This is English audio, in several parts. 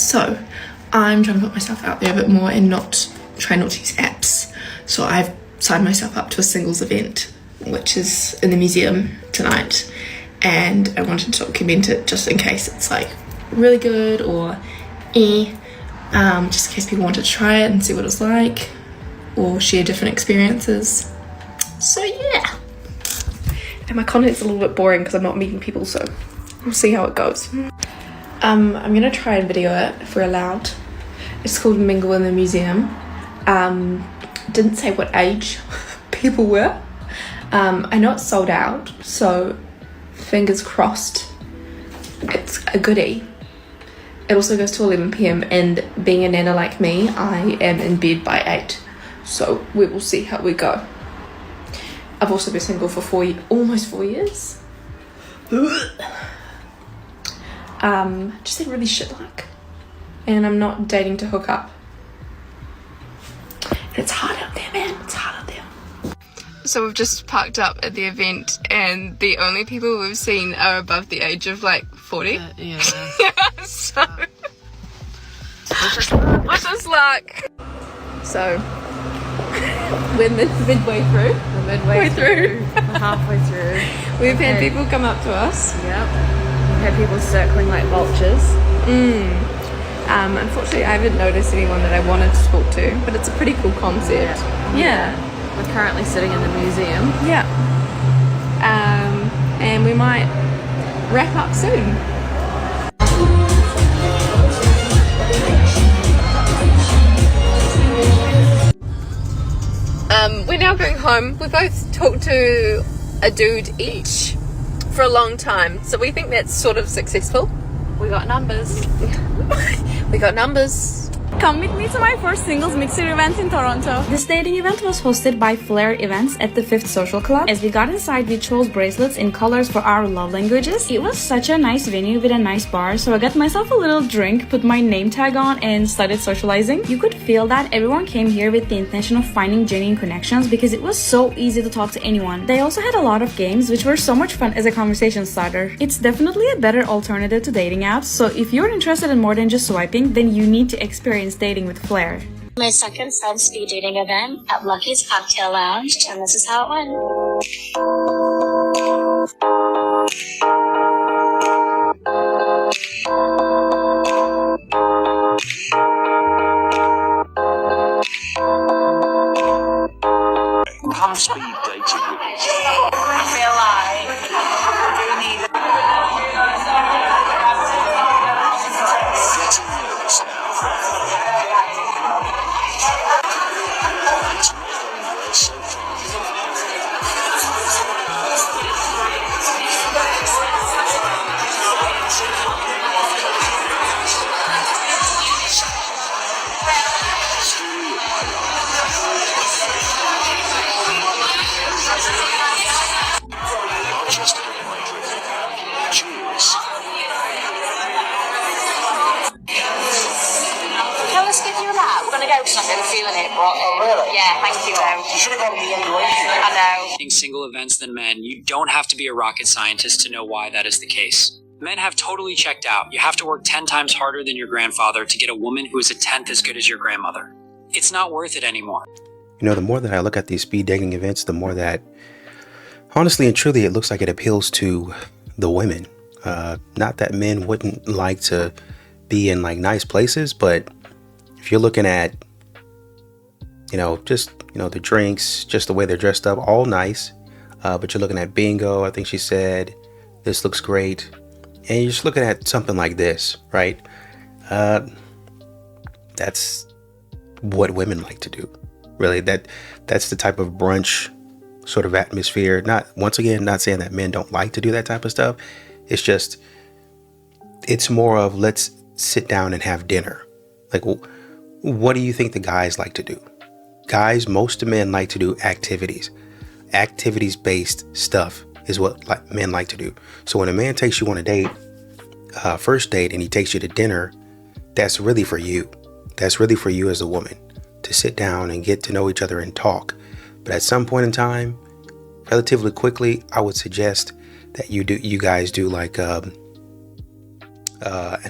So I'm trying to put myself out there a bit more and try not to use apps. So I've signed myself up to a singles event, which is in the museum tonight, and I wanted to document it just in case it's like really good or just in case people wanted to try it and see what it's like or share different experiences. So yeah, and my content's a little bit boring because I'm not meeting people, so we'll see how it goes. I'm gonna try and video it if we're allowed. It's called Mingle in the Museum. Didn't say what age people were. I know it's sold out, so fingers crossed it's a goodie. It also goes to 11 p.m. and being a nana like me, I am in bed by 8, so we will see how we go. I've also been single for almost 4 years. Just had really shit luck, and I'm not dating to hook up. And it's hard out there, man. It's hard out there. So we've just parked up at the event, and the only people we've seen are above the age of like 40. Yeah. So wish us luck. So we're midway through. We're midway through. We're halfway through. We've had people come up to us. Yep. We've had people circling like vultures. Unfortunately, I haven't noticed anyone that I wanted to talk to, but it's a pretty cool concept. Yeah. We're currently sitting in the museum. Yeah. And we might wrap up soon. We're now going home. We both talked to a dude each for a long time, so we think that's sort of successful. We got numbers. We got numbers. Come with me to my first singles mixer event in Toronto. This dating event was hosted by Flair Events at the 5th Social Club. As we got inside, we chose bracelets in colors for our love languages. It was such a nice venue with a nice bar, so I got myself a little drink, put my name tag on, and started socializing. You could feel that everyone came here with the intention of finding genuine connections because it was so easy to talk to anyone. They also had a lot of games, which were so much fun as a conversation starter. It's definitely a better alternative to dating apps, so if you're interested in more than just swiping, then you need to experience dating with Flair. My second self-speed dating event at Lucky's Cocktail Lounge, and this is how it went. Come speed dating with us. I feel like we need Getting nervous now. It's not going well so far. Story of my life. I'll just have my drink. Cheers. Tell us if you're allowed. We're gonna go because I'm really feeling it. But, really? Yeah, thank you though. You should have gone the younger age. I know. Single events than men, you don't have to be a rocket scientist to know why that is the case. Men have totally checked out. You have to work 10 times harder than your grandfather to get a woman who is a 10th as good as your grandmother. It's not worth it anymore. You know, the more that I look at these speed dating events, the more that, honestly and truly, it looks like it appeals to the women. Not that men wouldn't like to be in like nice places, but if you're looking at, just, the drinks, just the way they're dressed up, all nice. But you're looking at bingo, I think she said, this looks great. And you're just looking at something like this, right? That's what women like to do. Really, that's the type of brunch sort of atmosphere. Not saying that men don't like to do that type of stuff. It's just, it's more of let's sit down and have dinner. Like, what do you think the guys like to do? Guys, most of men like to do activities. Activities-based stuff is what men like to do. So when a man takes you on a date, first date, and he takes you to dinner, that's really for you. That's really for you as a woman to sit down and get to know each other and talk. But at some point in time, relatively quickly, I would suggest that you guys do like an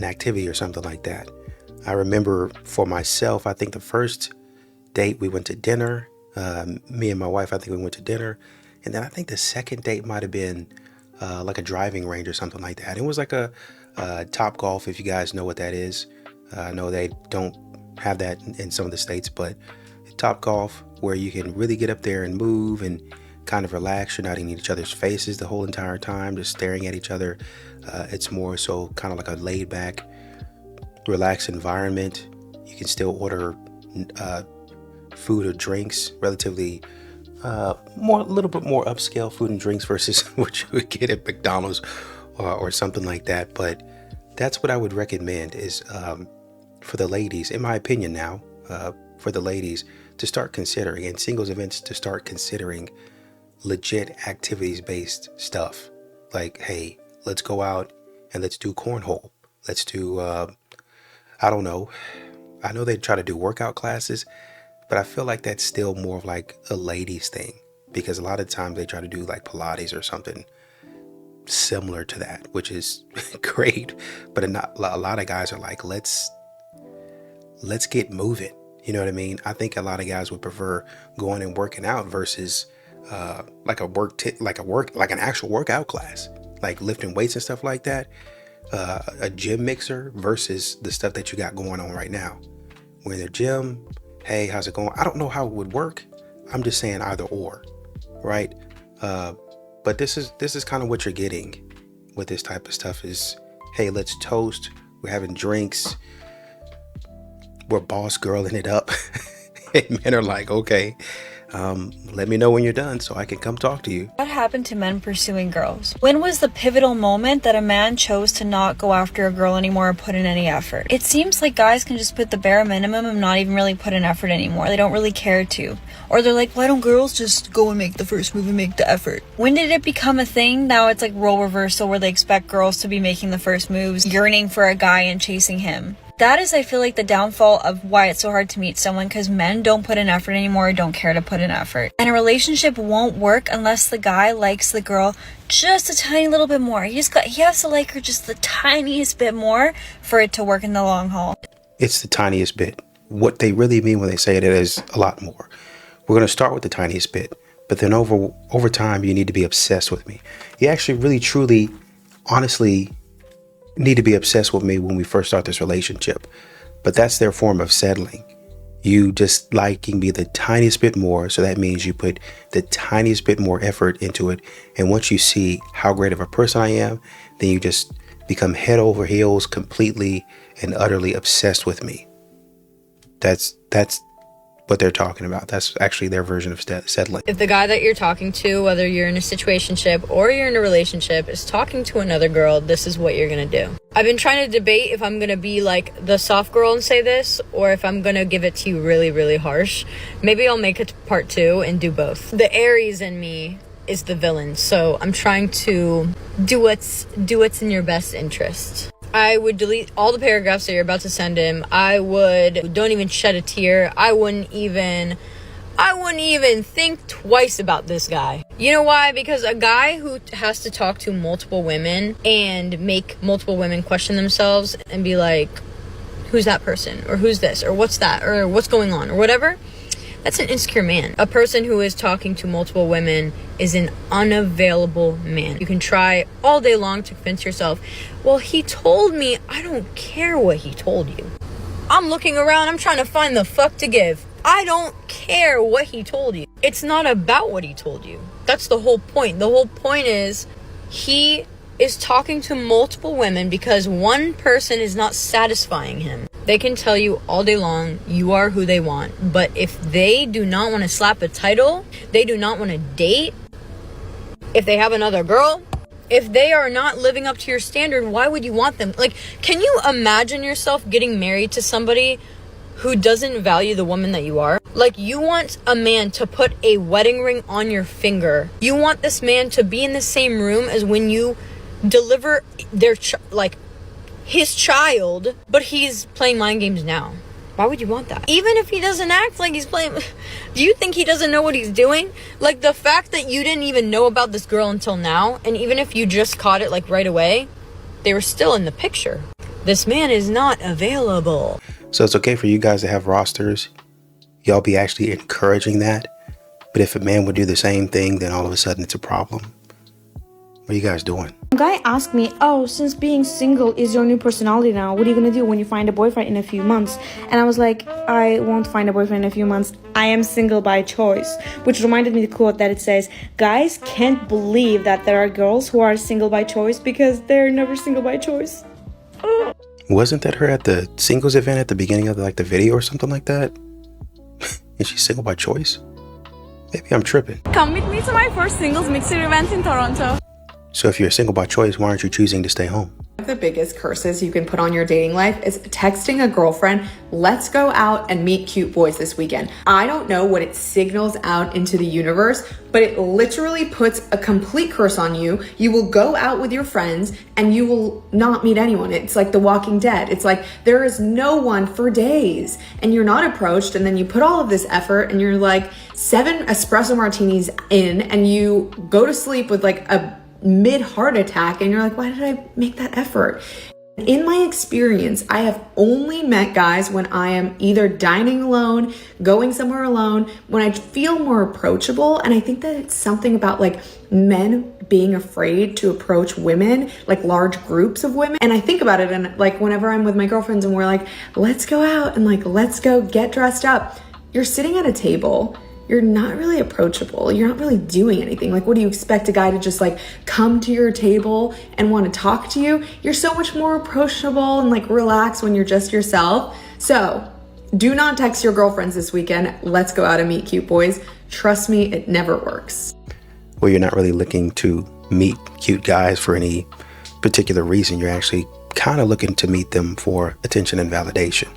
activity or something like that. I remember for myself, I think the first date we went to dinner, me and my wife, I think we went to dinner. And then I think the second date might have been like a driving range or something like that. It was like a Top Golf, if you guys know what that is. I know they don't have that in some of the states, but Top Golf, where you can really get up there and move and kind of relax. You're not in each other's faces the whole entire time, just staring at each other. It's more so kind of like a laid back, relaxed environment. You can still order food or drinks, relatively a little bit more upscale food and drinks versus what you would get at McDonald's or something like that. But that's what I would recommend is for the ladies, in my opinion now, for the ladies to start considering, and singles events to start considering legit activities-based stuff. Like, hey, let's go out and let's do cornhole. Let's do, I don't know. I know they try to do workout classes, but I feel like that's still more of like a ladies thing, because a lot of times they try to do like Pilates or something similar to that, which is great. But a lot of guys are like, let's get moving. You know what I mean? I think a lot of guys would prefer going and working out versus like an actual workout class, like lifting weights and stuff like that. A gym mixer versus the stuff that you got going on right now. We're in the gym. Hey, how's it going? I don't know how it would work. I'm just saying either or, right? But this is kind of what you're getting with this type of stuff is, hey, let's toast. We're having drinks. We're boss girling it up. And men are like, okay, let me know when you're done so I can come talk to you. What happened to men pursuing girls? When was the pivotal moment that a man chose to not go after a girl anymore or put in any effort? It seems like guys can just put the bare minimum and not even really put in effort anymore. They don't really care to. Or they're like, why don't girls just go and make the first move and make the effort? When did it become a thing? Now it's like role reversal where they expect girls to be making the first moves, yearning for a guy and chasing him. That is, I feel like, the downfall of why it's so hard to meet someone, because men don't put in effort anymore or don't care to put in effort. And a relationship won't work unless the guy likes the girl just a tiny little bit more. He has to like her just the tiniest bit more for it to work in the long haul. It's the tiniest bit. What they really mean when they say it is a lot more. We're going to start with the tiniest bit, but then over time, you need to be obsessed with me. You actually really, truly, honestly need to be obsessed with me when we first start this relationship. But that's their form of settling. You just liking me the tiniest bit more. So that means you put the tiniest bit more effort into it. And once you see how great of a person I am, then you just become head over heels, completely and utterly obsessed with me. That's what they're talking about. That's actually their version of settling. If the guy that you're talking to, whether you're in a situationship or you're in a relationship, is talking to another girl, this is what you're gonna do. I've been trying to debate if I'm gonna be like the soft girl and say this, or if I'm gonna give it to you really, really harsh. Maybe I'll make it part 2 and do both. The Aries in me is the villain, so I'm trying to do what's in your best interest. I would delete all the paragraphs that you're about to send him. Don't even shed a tear. I wouldn't even think twice about this guy. You know why? Because a guy who has to talk to multiple women and make multiple women question themselves and be like, who's that person? Or who's this? Or what's that? Or what's going on? Or whatever. That's an insecure man. A person who is talking to multiple women is an unavailable man. You can try all day long to convince yourself, well, he told me. I don't care what he told you. I'm looking around. I'm trying to find the fuck to give. I don't care what he told you. It's not about what he told you. That's the whole point. The whole point is he is talking to multiple women because one person is not satisfying him. They can tell you all day long you are who they want, but if they do not want to slap a title, they do not want to date, if they have another girl, if they are not living up to your standard, why would you want them? Like, can you imagine yourself getting married to somebody who doesn't value the woman that you are? Like, you want a man to put a wedding ring on your finger. You want this man to be in the same room as when you deliver his child, but he's playing mind games now. Why would you want that? Even if he doesn't act like he's playing, do you think he doesn't know what he's doing? Like, the fact that you didn't even know about this girl until now, and even if you just caught it like right away, they were still in the picture. This man is not available. So it's okay for you guys to have rosters. Y'all be actually encouraging that. But if a man would do the same thing, then all of a sudden it's a problem. What are you guys doing? A guy asked me, oh, since being single is your new personality now, what are you gonna do when you find a boyfriend in a few months? And I was like, I won't find a boyfriend in a few months. I am single by choice. Which reminded me the quote that it says, guys can't believe that there are girls who are single by choice because they're never single by choice. Wasn't that her at the singles event at the beginning of the video or something like that? And she's single by choice? Maybe I'm tripping. Come with me to my first singles mixer event in Toronto. So if you're single by choice, why aren't you choosing to stay home? One of the biggest curses you can put on your dating life is texting a girlfriend, let's go out and meet cute boys this weekend. I don't know what it signals out into the universe, but it literally puts a complete curse on you. You will go out with your friends and you will not meet anyone. It's like The Walking Dead. It's like there is no one for days and you're not approached, and then you put all of this effort and you're like 7 espresso martinis in and you go to sleep with like a mid-heart attack and you're like, why did I make that effort? In my experience, I have only met guys when I am either dining alone, going somewhere alone, when I feel more approachable. And I think that it's something about like men being afraid to approach women, like large groups of women. And I think about it, and like whenever I'm with my girlfriends and we're like, let's go out and like, let's go get dressed up. You're sitting at a table, you're not really approachable. You're not really doing anything. Like, what do you expect a guy to just like come to your table and want to talk to you? You're so much more approachable and like relaxed when you're just yourself. So do not text your girlfriends this weekend, let's go out and meet cute boys. Trust me, it never works. Well, you're not really looking to meet cute guys for any particular reason. You're actually kind of looking to meet them for attention and validation.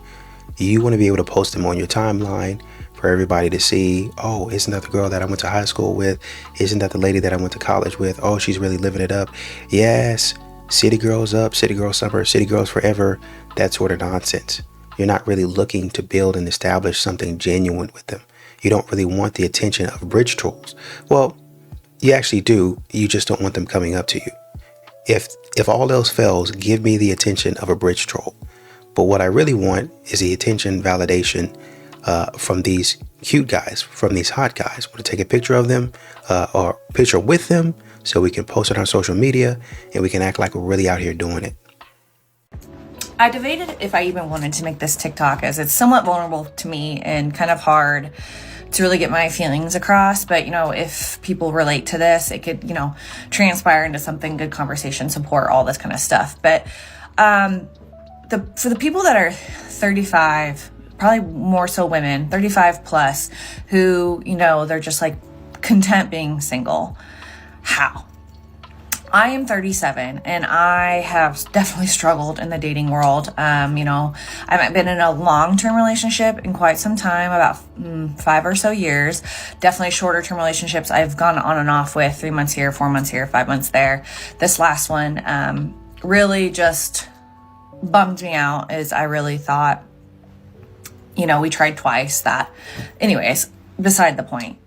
You want to be able to post them on your timeline for everybody to see. Oh, isn't that the girl that I went to high school with? Isn't that the lady that I went to college with? Oh, she's really living it up. Yes, city girls up, city girls summer, city girls forever, that sort of nonsense. You're not really looking to build and establish something genuine with them. You don't really want the attention of bridge trolls. Well, you actually do. You just don't want them coming up to you. If all else fails, give me the attention of a bridge troll. But what I really want is the attention, validation from these cute guys, from these hot guys. I want to take a picture of them or picture with them so we can post it on social media and we can act like we're really out here doing it. I debated if I even wanted to make this TikTok, as it's somewhat vulnerable to me and kind of hard to really get my feelings across. But, if people relate to this, it could, transpire into something, good conversation, support, all this kind of stuff. But for the people that are 35, probably more so women, 35 plus, who, they're just like content being single. How? I am 37 and I have definitely struggled in the dating world. I haven't been in a long-term relationship in quite some time, about 5 or so years. Definitely shorter term relationships I've gone on and off with, 3 months here, 4 months here, 5 months there. This last one really just bummed me out, as I really thought, we tried twice that. Anyways, beside the point,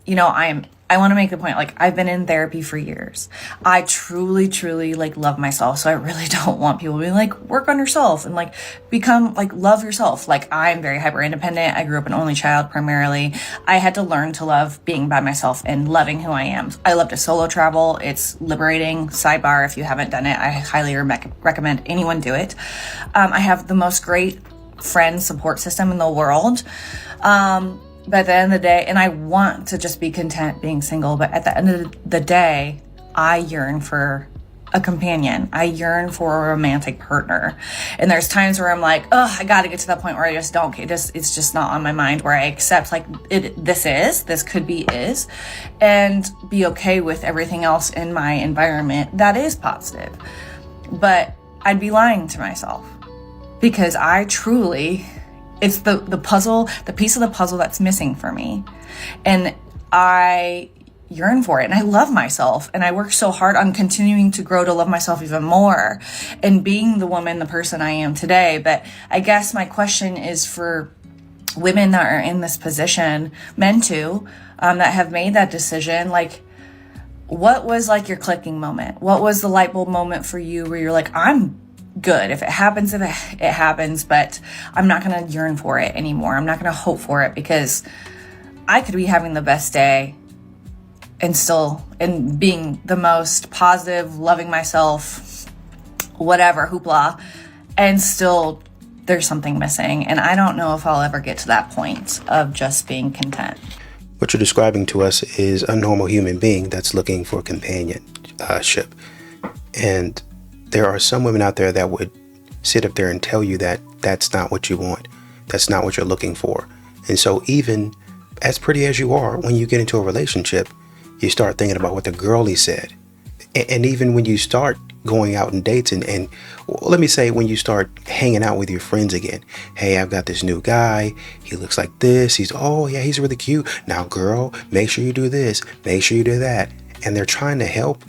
I want to make the point, like, I've been in therapy for years. I truly, truly, love myself. So I really don't want people being like, work on yourself and, become, love yourself. I'm very hyper independent. I grew up an only child primarily. I had to learn to love being by myself and loving who I am. I love to solo travel. It's liberating. Sidebar, if you haven't done it, I highly recommend anyone do it. I have the most great friend support system in the world. But at the end of the day, and I want to just be content being single, but at the end of the day, I yearn for a companion. I yearn for a romantic partner. And there's times where I'm like, I got to get to that point where I just don't, it's just not on my mind, where I accept this could be is, and be okay with everything else in my environment that is positive. But I'd be lying to myself, because I truly, it's the puzzle, the piece of the puzzle that's missing for me. And I yearn for it. And I love myself. And I work so hard on continuing to grow to love myself even more and being the woman, the person I am today. But I guess my question is for women that are in this position, men too, that have made that decision. What was your clicking moment? What was the light bulb moment for you where you're like, I'm good. If it happens, it happens, but I'm not going to yearn for it anymore. I'm not going to hope for it, because I could be having the best day and being the most positive, loving myself, whatever, hoopla, and still there's something missing. And I don't know if I'll ever get to that point of just being content. What you're describing to us is a normal human being that's looking for companionship. And there are some women out there that would sit up there and tell you that that's not what you want. That's not what you're looking for. And so even as pretty as you are, when you get into a relationship, you start thinking about what the girlie said. And even when you start going out on dates and let me say, when you start hanging out with your friends again, hey, I've got this new guy. He looks like this. He's really cute. Now, girl, make sure you do this. Make sure you do that. And they're trying to help,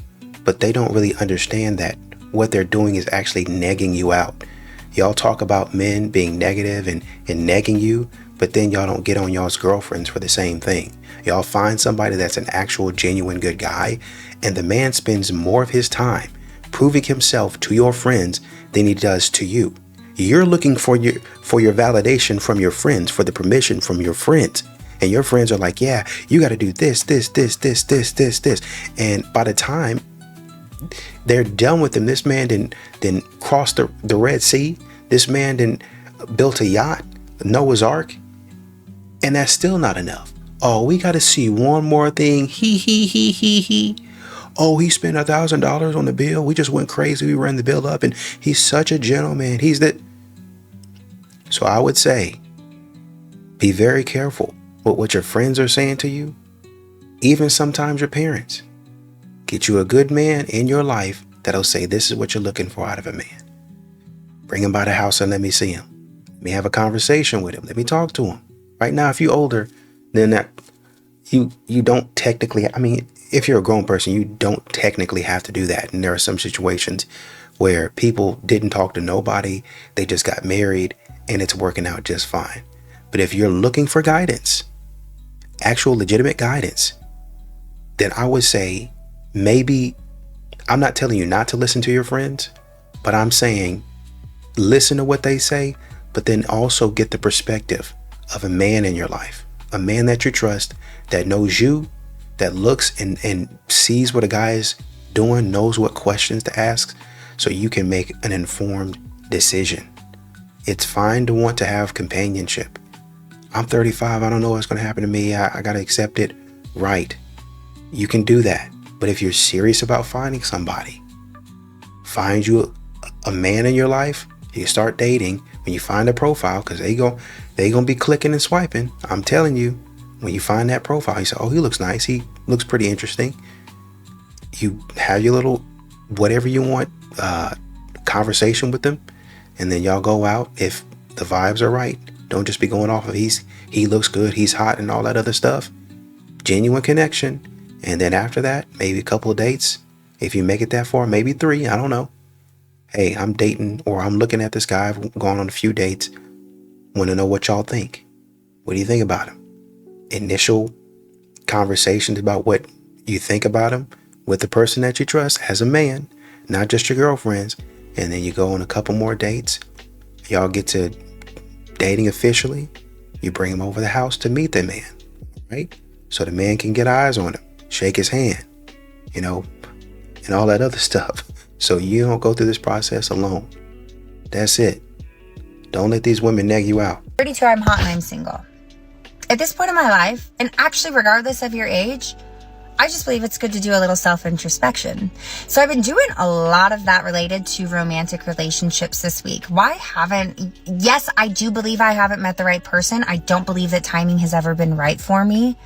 but they don't really understand that what they're doing is actually negging you out. Y'all talk about men being negative and negging you, but then y'all don't get on y'all's girlfriends for the same thing. Y'all find somebody that's an actual genuine good guy, and the man spends more of his time proving himself to your friends than he does to you. You're looking for your validation from your friends, for the permission from your friends. And your friends are like, yeah, you got to do this. And by the time they're done with him, this man didn't cross the Red Sea. This man didn't built a yacht, Noah's Ark. And that's still not enough. Oh, we got to see one more thing. He. Oh, he spent $1,000 on the bill. We just went crazy. We ran the bill up, and he's such a gentleman. He's that. So I would say, be very careful with what your friends are saying to you. Even sometimes your parents. Get you a good man in your life that'll say, this is what you're looking for out of a man. Bring him by the house and let me see him. Let me have a conversation with him. Let me talk to him. Right now, if you're older, then that you don't technically, if you're a grown person, you don't technically have to do that. And there are some situations where people didn't talk to nobody. They just got married and it's working out just fine. But if you're looking for guidance, actual legitimate guidance, then I would say maybe, I'm not telling you not to listen to your friends, but I'm saying listen to what they say, but then also get the perspective of a man in your life, a man that you trust, that knows you, that looks and sees what a guy is doing, knows what questions to ask, so you can make an informed decision. It's fine to want to have companionship. I'm 35. I don't know what's going to happen to me. I got to accept it. Right. You can do that. But if you're serious about finding somebody, find you a man in your life, you start dating, when you find a profile, because they going to be clicking and swiping. I'm telling you, when you find that profile, you say, oh, he looks nice. He looks pretty interesting. You have your little, whatever you want, conversation with them. And then y'all go out. If the vibes are right, don't just be going off of he looks good, he's hot and all that other stuff. Genuine connection. And then after that, maybe a couple of dates. If you make it that far, maybe 3, I don't know. Hey, I'm dating or I'm looking at this guy. I've gone on a few dates. Want to know what y'all think. What do you think about him? Initial conversations about what you think about him with the person that you trust as a man, not just your girlfriends. And then you go on a couple more dates. Y'all get to dating officially. You bring him over the house to meet the man, right? So the man can get eyes on him, shake his hand, and all that other stuff. So you don't go through this process alone. That's it. Don't let these women nag you out. 32, I'm hot and I'm single. At this point in my life, and actually regardless of your age, I just believe it's good to do a little self-introspection. So I've been doing a lot of that related to romantic relationships this week. Yes, I do believe I haven't met the right person. I don't believe that timing has ever been right for me.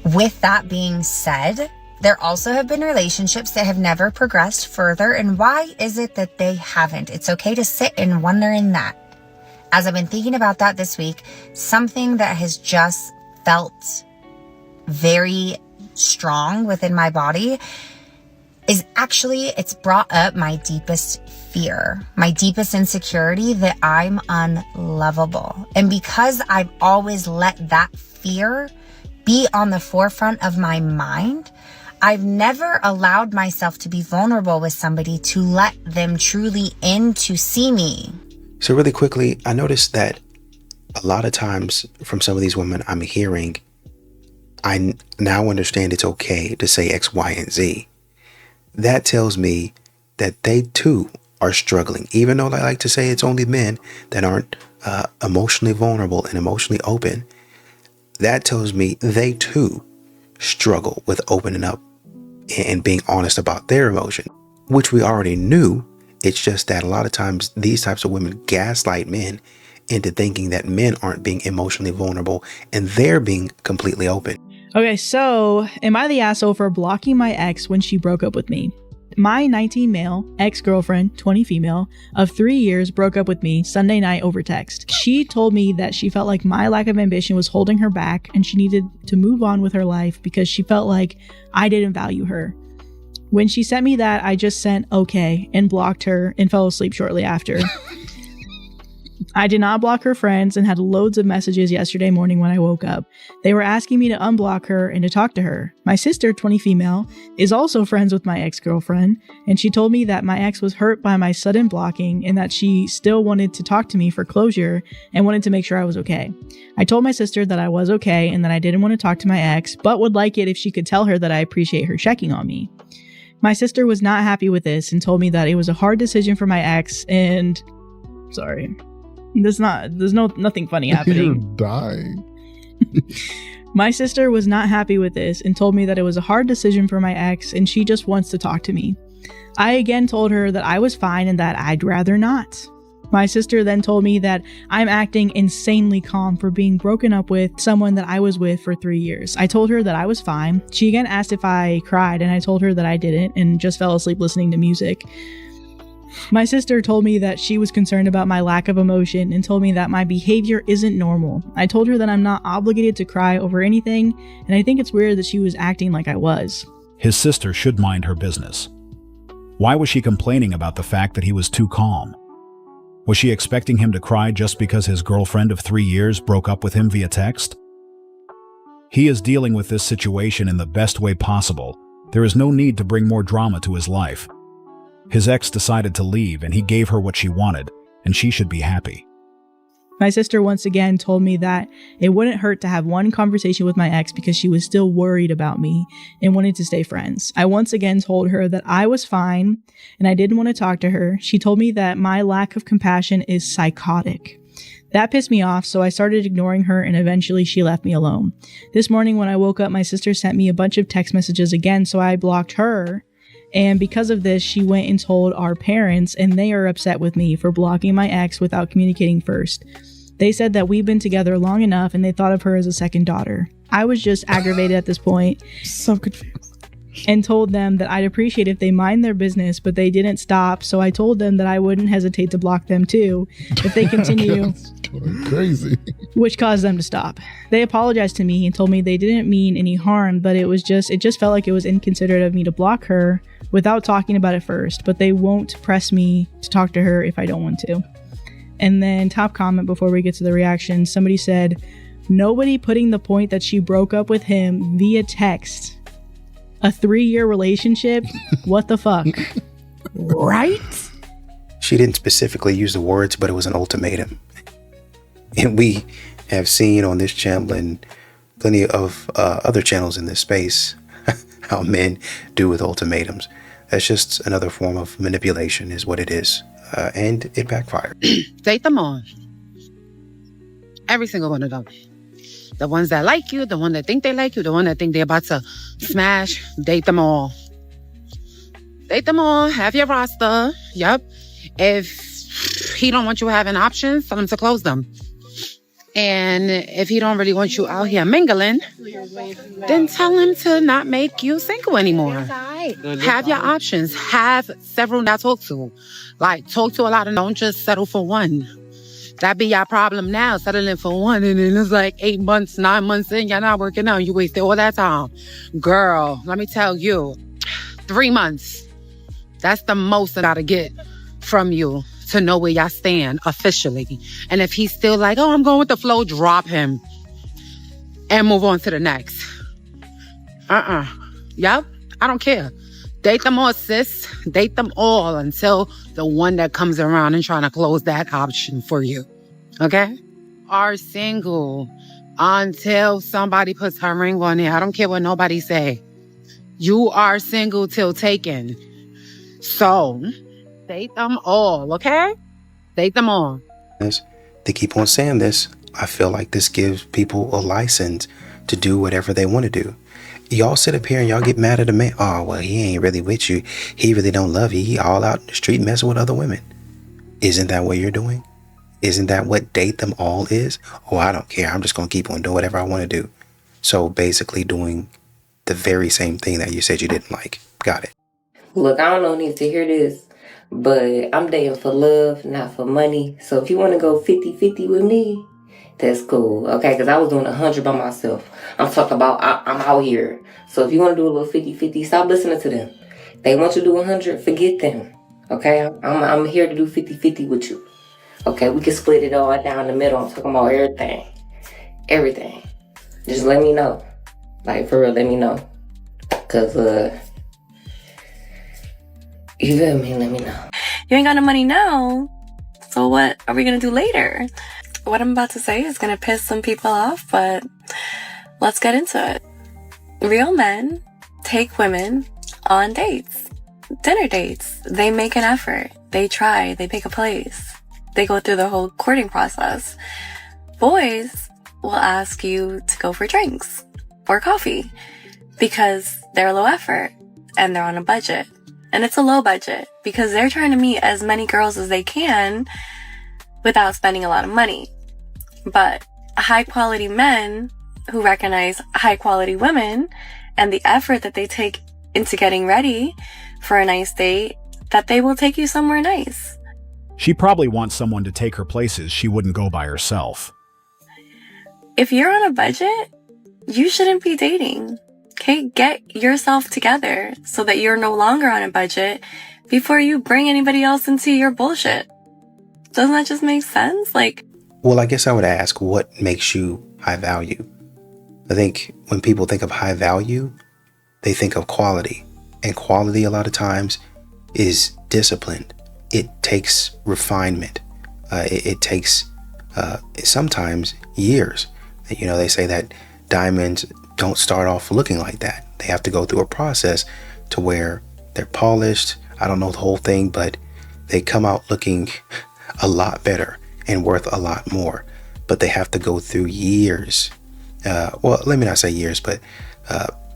With that being said, there also have been relationships that have never progressed further. And why is it that they haven't? It's okay to sit and wonder in that. As I've been thinking about that this week, something that has just felt very strong within my body is actually, it's brought up my deepest fear, my deepest insecurity that I'm unlovable. And because I've always let that fear be on the forefront of my mind, I've never allowed myself to be vulnerable with somebody to let them truly in to see me. So really quickly, I noticed that a lot of times from some of these women I'm hearing, I now understand it's okay to say X, Y, and Z. That tells me that they too are struggling, even though I like to say it's only men that aren't emotionally vulnerable and emotionally open. That tells me they too struggle with opening up and being honest about their emotion, which we already knew. It's just that a lot of times these types of women gaslight men into thinking that men aren't being emotionally vulnerable and they're being completely open. Okay, so am I the asshole for blocking my ex when she broke up with me? My 19 male ex-girlfriend, 20 female, of 3 years broke up with me Sunday night over text. She told me that she felt like my lack of ambition was holding her back and she needed to move on with her life because she felt like I didn't value her. When she sent me that, I just sent okay and blocked her and fell asleep shortly after. I did not block her friends and had loads of messages yesterday morning when I woke up. They were asking me to unblock her and to talk to her. My sister, 20 female, is also friends with my ex-girlfriend, and she told me that my ex was hurt by my sudden blocking and that she still wanted to talk to me for closure and wanted to make sure I was okay. I told my sister that I was okay and that I didn't want to talk to my ex, but would like it if she could tell her that I appreciate her checking on me. My sister was not happy with this and told me that it was a hard decision for my ex and... Sorry. There's nothing funny happening. You're dying. My sister was not happy with this and told me that it was a hard decision for my ex and she just wants to talk to me. I again told her that I was fine and that I'd rather not. My sister then told me that I'm acting insanely calm for being broken up with someone that I was with for 3 years. I told her that I was fine. She again asked if I cried and I told her that I didn't and just fell asleep listening to music. My sister told me that she was concerned about my lack of emotion and told me that my behavior isn't normal. I told her that I'm not obligated to cry over anything, and I think it's weird that she was acting like I was. His sister should mind her business. Why was she complaining about the fact that he was too calm? Was she expecting him to cry just because his girlfriend of 3 years broke up with him via text? He is dealing with this situation in the best way possible. There is no need to bring more drama to his life. His ex decided to leave and he gave her what she wanted, and she should be happy. My sister once again told me that it wouldn't hurt to have one conversation with my ex because she was still worried about me and wanted to stay friends. I once again told her that I was fine and I didn't want to talk to her. She told me that my lack of compassion is psychotic. That pissed me off, so I started ignoring her and eventually she left me alone. This morning when I woke up, my sister sent me a bunch of text messages again, so I blocked her. And because of this, she went and told our parents, and they are upset with me for blocking my ex without communicating first. They said that we've been together long enough and they thought of her as a second daughter. I was just aggravated at this point. So confused. And told them that I'd appreciate if they mind their business, but they didn't stop. So I told them that I wouldn't hesitate to block them too if they continue. Crazy. Which caused them to stop. They apologized to me and told me they didn't mean any harm, but it just felt like it was inconsiderate of me to block her without talking about it first, but they won't press me to talk to her if I don't want to. And then top comment before we get to the reaction, somebody said, nobody putting the point that she broke up with him via text. A 3-year relationship? What the fuck? Right? She didn't specifically use the words, but it was an ultimatum. And we have seen on this channel and plenty of other channels in this space how men do with ultimatums. That's just another form of manipulation is what it is. And it backfired. Date them all. Every single one of them. The ones that like you, the one that think they like you, the one that think they're about to smash, date them all. Date them all. Have your roster. Yep. If he don't want you having options, tell him to close them. And if he don't really want you out here mingling, then tell him to not make you single anymore. Have your options. Have several that talk to. Like, talk to a lot and don't just settle for one. That be your problem now, settling for one. And then it's like 8 months, 9 months in, you're not working out. You wasted all that time. Girl, let me tell you, 3 months. That's the most I gotta get from you to know where y'all stand officially. And if he's still like, oh, I'm going with the flow, drop him and move on to the next. Yep. I don't care. Date them all, sis. Date them all until the one that comes around and trying to close that option for you. Okay? Are single until somebody puts her ring on it. I don't care what nobody say. You are single till taken. So, date them all, okay? Date them all. They keep on saying this. I feel like this gives people a license to do whatever they want to do. Y'all sit up here and y'all get mad at a man. Oh, well, he ain't really with you. He really don't love you. He all out in the street messing with other women. Isn't that what you're doing? Isn't that what date them all is? Oh, I don't care. I'm just going to keep on doing whatever I want to do. So basically doing the very same thing that you said you didn't like. Got it. Look, I don't know who needs to hear this, but I'm dating for love, not for money. So if you want to go 50-50 with me, that's cool, okay? Because I was doing 100 by myself. I'm talking about I'm out here. So if you want to do a little 50-50, stop listening to them. They want you to do 100, forget them, okay? I'm here to do 50-50 with you, okay? We can split it all down the middle. I'm talking about everything. Everything. Just let me know. Like, for real, let me know. Because, you feel me? Let me know. You ain't got no money now, so what are we gonna do later? What I'm about to say is gonna piss some people off, but let's get into it. Real men take women on dates, dinner dates. They make an effort. They try. They pick a place. They go through the whole courting process. Boys will ask you to go for drinks or coffee because they're low effort and they're on a budget. And it's a low budget because they're trying to meet as many girls as they can without spending a lot of money. But high quality men who recognize high quality women and the effort that they take into getting ready for a nice date, that they will take you somewhere nice. She probably wants someone to take her places she wouldn't go by herself. If you're on a budget, you shouldn't be dating. Okay, get yourself together so that you're no longer on a budget before you bring anybody else into your bullshit. Doesn't that just make sense? Well, I guess I would ask, what makes you high value? I think when people think of high value, they think of quality. And quality a lot of times is discipline. It takes refinement. It takes sometimes years. You know, they say that diamonds don't start off looking like that. They have to go through a process to where they're polished. I don't know the whole thing, but they come out looking a lot better and worth a lot more. But they have to go through years. Well, let me not say years, but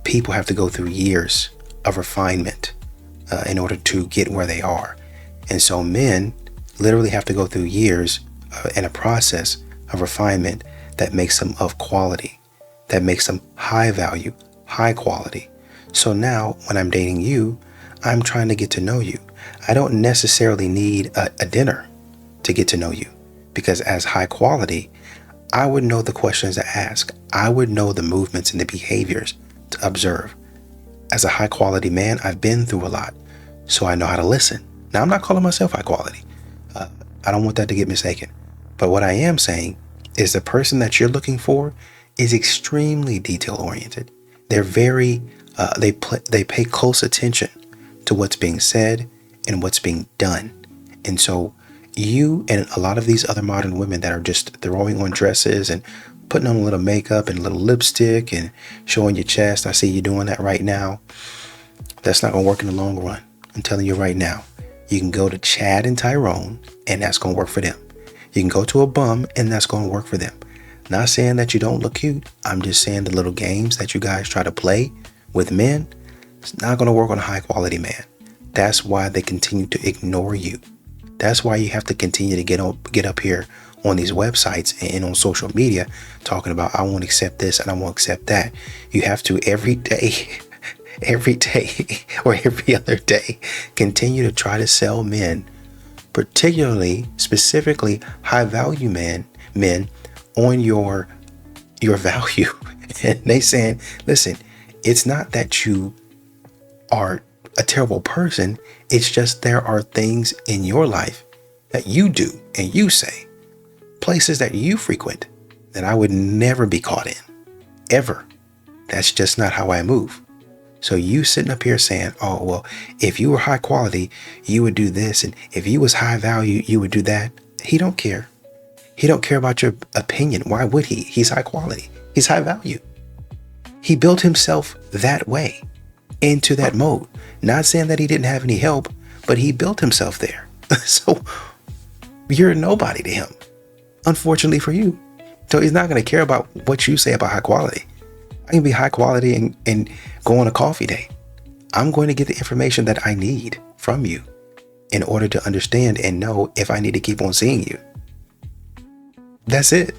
people have to go through years of refinement in order to get where they are. And so men literally have to go through years in a process of refinement that makes them of quality, that makes them high value, high quality. So now when I'm dating you, I'm trying to get to know you. I don't necessarily need a dinner to get to know you, because as high quality, I would know the questions to ask. I would know the movements and the behaviors to observe. As a high quality man, I've been through a lot, so I know how to listen. Now, I'm not calling myself high quality. I don't want that to get mistaken. But what I am saying is the person that you're looking for is extremely detail oriented. They're very, they pay close attention to what's being said and what's being done. And so you and a lot of these other modern women that are just throwing on dresses and putting on a little makeup and a little lipstick and showing your chest. I see you doing that right now. That's not going to work in the long run. I'm telling you right now. You can go to Chad and Tyrone and that's going to work for them. You can go to a bum and that's going to work for them. Not saying that you don't look cute. I'm just saying the little games that you guys try to play with men, it's not going to work on a high quality man. That's why they continue to ignore you. That's why you have to continue to get up here on these websites and on social media talking about, I won't accept this and I won't accept that. You have to every day or every other day continue to try to sell men, particularly specifically high value men on your value. And they saying, listen, it's not that you are a terrible person. It's just there are things in your life that you do and you say, places that you frequent that I would never be caught in, ever. That's just not how I move. So you sitting up here saying, oh, well, if you were high quality, you would do this. And if you was high value, you would do that. He don't care. He don't care about your opinion. Why would he? He's high quality. He's high value. He built himself that way, into that mode. Not saying that he didn't have any help, but he built himself there. So you're nobody to him, unfortunately for you. So he's not going to care about what you say about high quality. I can be high quality and go on a coffee date. I'm going to get the information that I need from you in order to understand and know if I need to keep on seeing you. That's it.